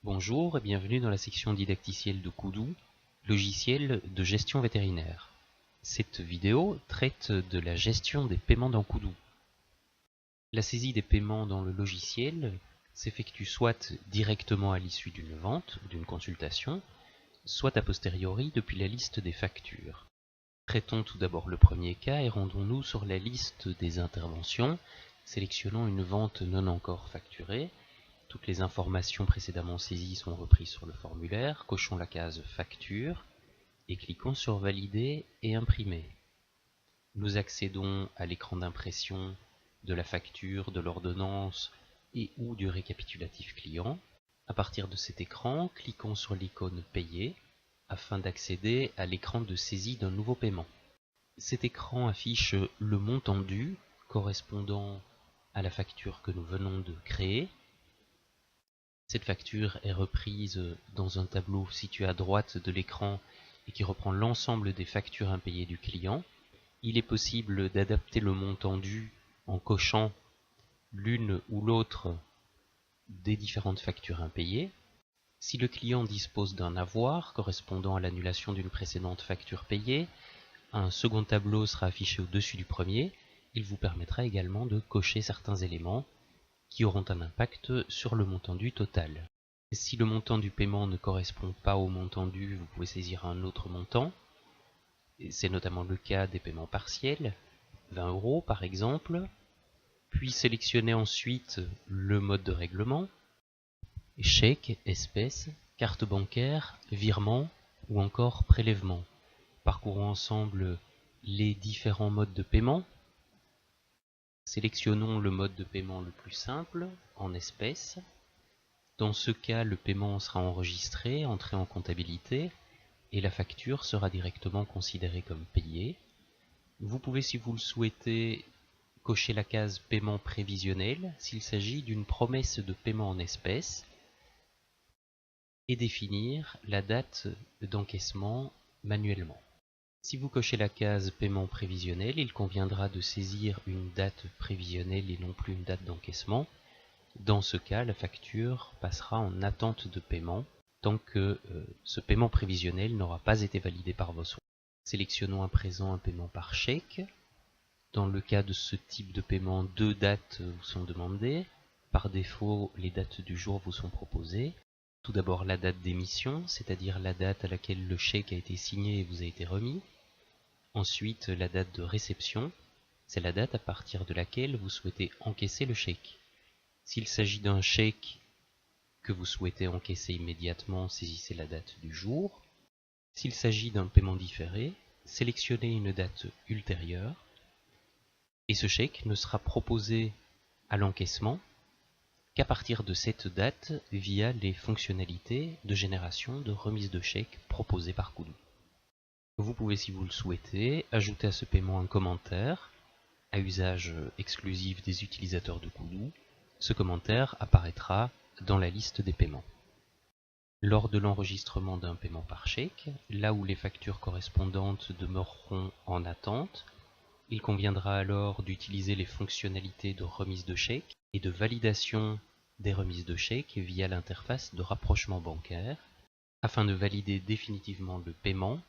Bonjour et bienvenue dans la section didacticielle de Koudou, logiciel de gestion vétérinaire. Cette vidéo traite de la gestion des paiements dans Koudou. La saisie des paiements dans le logiciel s'effectue soit directement à l'issue d'une vente ou d'une consultation, soit a posteriori depuis la liste des factures. Traitons tout d'abord le premier cas et rendons-nous sur la liste des interventions, sélectionnons une vente non encore facturée. Toutes les informations précédemment saisies sont reprises sur le formulaire, cochons la case Facture et cliquons sur Valider et Imprimer. Nous accédons à l'écran d'impression de la facture, de l'ordonnance et ou du récapitulatif client. À partir de cet écran, cliquons sur l'icône Payer afin d'accéder à l'écran de saisie d'un nouveau paiement. Cet écran affiche le montant dû correspondant à la facture que nous venons de créer. Cette facture est reprise dans un tableau situé à droite de l'écran et qui reprend l'ensemble des factures impayées du client. Il est possible d'adapter le montant dû en cochant l'une ou l'autre des différentes factures impayées. Si le client dispose d'un avoir correspondant à l'annulation d'une précédente facture payée, un second tableau sera affiché au-dessus du premier. Il vous permettra également de cocher certains éléments qui auront un impact sur le montant dû total. Si le montant du paiement ne correspond pas au montant dû, vous pouvez saisir un autre montant. C'est notamment le cas des paiements partiels, 20 € par exemple. Puis sélectionnez ensuite le mode de règlement, chèque, espèce, carte bancaire, virement ou encore prélèvement. Parcourons ensemble les différents modes de paiement. Sélectionnons le mode de paiement le plus simple, en espèces. Dans ce cas, le paiement sera enregistré, entré en comptabilité, et la facture sera directement considérée comme payée. Vous pouvez, si vous le souhaitez, cocher la case paiement prévisionnel s'il s'agit d'une promesse de paiement en espèces, et définir la date d'encaissement manuellement. Si vous cochez la case paiement prévisionnel, il conviendra de saisir une date prévisionnelle et non plus une date d'encaissement. Dans ce cas, la facture passera en attente de paiement tant que ce paiement prévisionnel n'aura pas été validé par vos soins. Sélectionnons à présent un paiement par chèque. Dans le cas de ce type de paiement, 2 dates vous sont demandées. Par défaut, les dates du jour vous sont proposées. Tout d'abord la date d'émission, c'est-à-dire la date à laquelle le chèque a été signé et vous a été remis. Ensuite, la date de réception, c'est la date à partir de laquelle vous souhaitez encaisser le chèque. S'il s'agit d'un chèque que vous souhaitez encaisser immédiatement, saisissez la date du jour. S'il s'agit d'un paiement différé, sélectionnez une date ultérieure et ce chèque ne sera proposé à l'encaissement qu'à partir de cette date via les fonctionnalités de génération de remise de chèque proposées par Koudou. Vous pouvez, si vous le souhaitez, ajouter à ce paiement un commentaire à usage exclusif des utilisateurs de Koudou. Ce commentaire apparaîtra dans la liste des paiements. Lors de l'enregistrement d'un paiement par chèque, là où les factures correspondantes demeureront en attente, il conviendra alors d'utiliser les fonctionnalités de remise de chèque et de validation des remises de chèques via l'interface de rapprochement bancaire afin de valider définitivement le paiement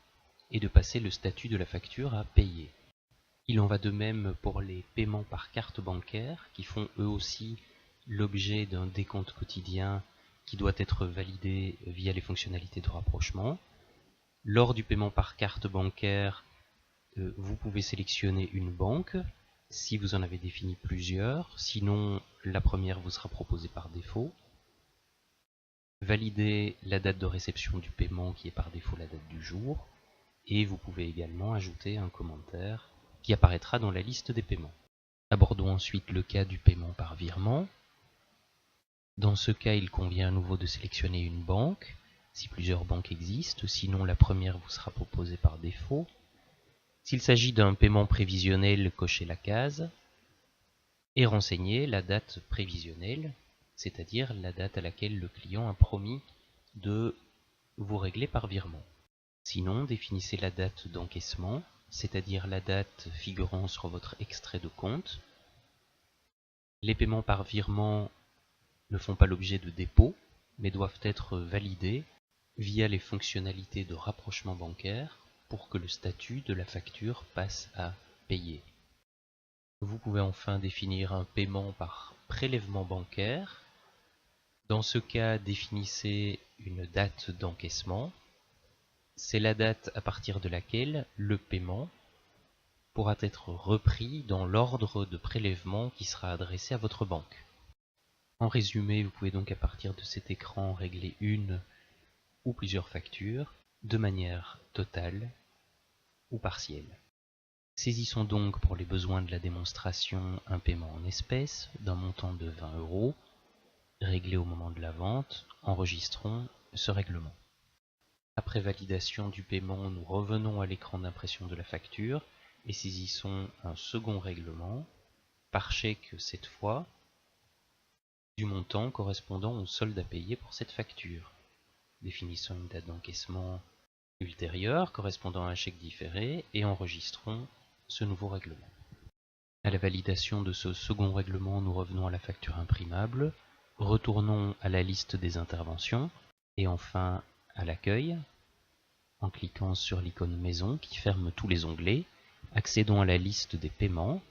et de passer le statut de la facture à payer. Il en va de même pour les paiements par carte bancaire qui font eux aussi l'objet d'un décompte quotidien qui doit être validé via les fonctionnalités de rapprochement. Lors du paiement par carte bancaire, vous pouvez sélectionner une banque si vous en avez défini plusieurs, sinon la première vous sera proposée par défaut. Valider la date de réception du paiement qui est par défaut la date du jour. Et vous pouvez également ajouter un commentaire qui apparaîtra dans la liste des paiements. Abordons ensuite le cas du paiement par virement. Dans ce cas, il convient à nouveau de sélectionner une banque, si plusieurs banques existent, sinon la première vous sera proposée par défaut. S'il s'agit d'un paiement prévisionnel, cochez la case et renseignez la date prévisionnelle, c'est-à-dire la date à laquelle le client a promis de vous régler par virement. Sinon, définissez la date d'encaissement, c'est-à-dire la date figurant sur votre extrait de compte. Les paiements par virement ne font pas l'objet de dépôt, mais doivent être validés via les fonctionnalités de rapprochement bancaire pour que le statut de la facture passe à payer. Vous pouvez enfin définir un paiement par prélèvement bancaire. Dans ce cas, définissez une date d'encaissement. C'est la date à partir de laquelle le paiement pourra être repris dans l'ordre de prélèvement qui sera adressé à votre banque. En résumé, vous pouvez donc à partir de cet écran régler une ou plusieurs factures de manière totale ou partielle. Saisissons donc pour les besoins de la démonstration un paiement en espèces d'un montant de 20 €, réglé au moment de la vente. Enregistrons ce règlement. Après validation du paiement, nous revenons à l'écran d'impression de la facture et saisissons un second règlement, par chèque cette fois, du montant correspondant au solde à payer pour cette facture. Définissons une date d'encaissement ultérieure correspondant à un chèque différé et enregistrons ce nouveau règlement. À la validation de ce second règlement, nous revenons à la facture imprimable, retournons à la liste des interventions et enfin à l'accueil en cliquant sur l'icône maison qui ferme tous les onglets. Accédons à la liste des paiements.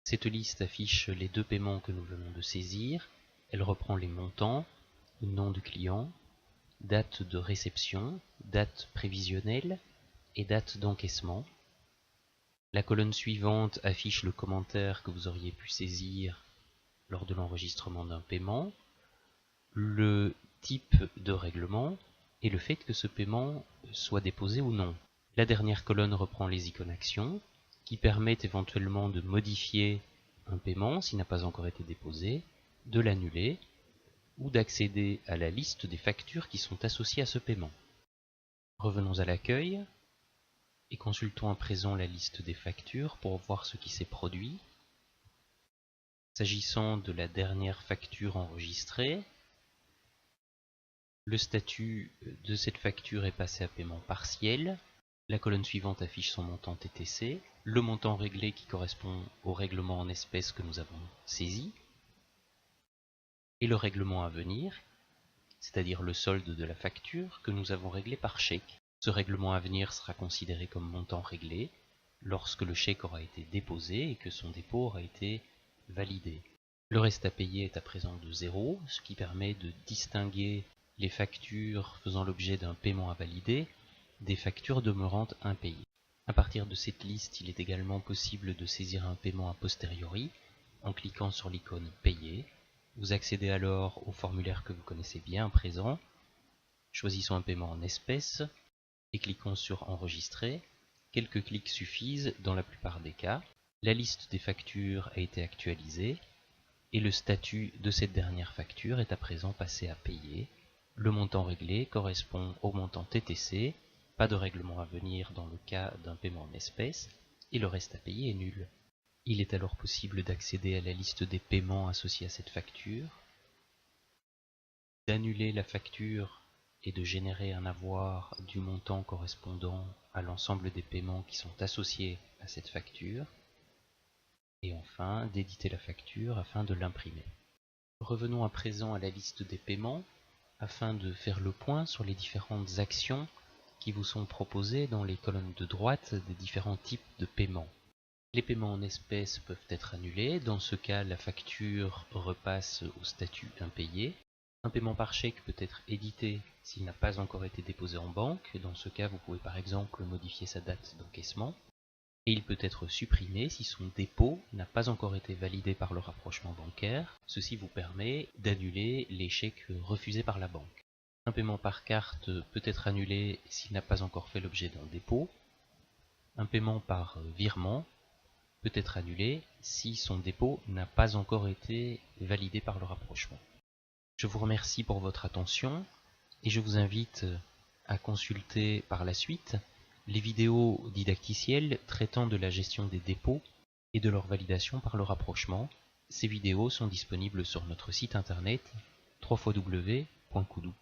Cette liste affiche les deux paiements que nous venons de saisir. Elle reprend les montants, le nom du client, date de réception, date prévisionnelle et date d'encaissement. La colonne suivante affiche le commentaire que vous auriez pu saisir lors de l'enregistrement d'un paiement, le type de règlement et le fait que ce paiement soit déposé ou non. La dernière colonne reprend les icônes actions qui permettent éventuellement de modifier un paiement s'il n'a pas encore été déposé, de l'annuler ou d'accéder à la liste des factures qui sont associées à ce paiement. Revenons à l'accueil et consultons à présent la liste des factures pour voir ce qui s'est produit. S'agissant de la dernière facture enregistrée, le statut de cette facture est passé à paiement partiel. La colonne suivante affiche son montant TTC, le montant réglé qui correspond au règlement en espèces que nous avons saisi, et le règlement à venir, c'est-à-dire le solde de la facture que nous avons réglé par chèque. Ce règlement à venir sera considéré comme montant réglé lorsque le chèque aura été déposé et que son dépôt aura été validé. Le reste à payer est à présent de 0, ce qui permet de distinguer les factures faisant l'objet d'un paiement à valider des factures demeurant impayées. À partir de cette liste, il est également possible de saisir un paiement a posteriori en cliquant sur l'icône Payer. Vous accédez alors au formulaire que vous connaissez bien à présent. Choisissons un paiement en espèces et cliquons sur Enregistrer. Quelques clics suffisent dans la plupart des cas. La liste des factures a été actualisée et le statut de cette dernière facture est à présent passé à payer. Le montant réglé correspond au montant TTC, pas de règlement à venir dans le cas d'un paiement en espèces, et le reste à payer est nul. Il est alors possible d'accéder à la liste des paiements associés à cette facture, d'annuler la facture et de générer un avoir du montant correspondant à l'ensemble des paiements qui sont associés à cette facture, et enfin d'éditer la facture afin de l'imprimer. Revenons à présent à la liste des paiements afin de faire le point sur les différentes actions qui vous sont proposées dans les colonnes de droite des différents types de paiements. Les paiements en espèces peuvent être annulés, dans ce cas la facture repasse au statut impayé. Un paiement par chèque peut être édité s'il n'a pas encore été déposé en banque, dans ce cas vous pouvez par exemple modifier sa date d'encaissement. Et il peut être supprimé si son dépôt n'a pas encore été validé par le rapprochement bancaire. Ceci vous permet d'annuler les chèques refusés par la banque. Un paiement par carte peut être annulé s'il n'a pas encore fait l'objet d'un dépôt. Un paiement par virement peut être annulé si son dépôt n'a pas encore été validé par le rapprochement. Je vous remercie pour votre attention et je vous invite à consulter par la suite les vidéos didacticielles traitant de la gestion des dépôts et de leur validation par le rapprochement. Ces vidéos sont disponibles sur notre site internet www.koudou.fr.